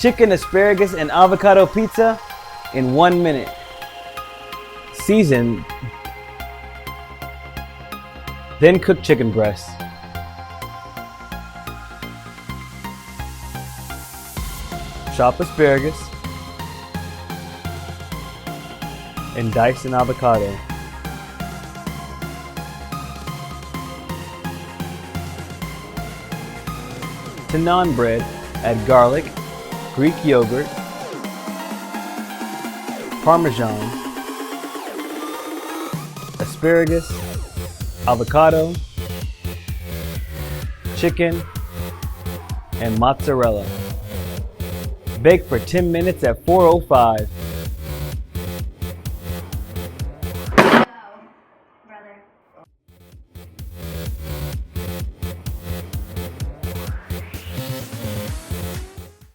Chicken, asparagus, and avocado pizza in 1 minute. Season, then cook chicken breasts. Chop asparagus and dice an avocado. To naan bread, add garlic, Greek yogurt, Parmesan, asparagus, avocado, chicken, and mozzarella. Bake for 10 minutes at 405.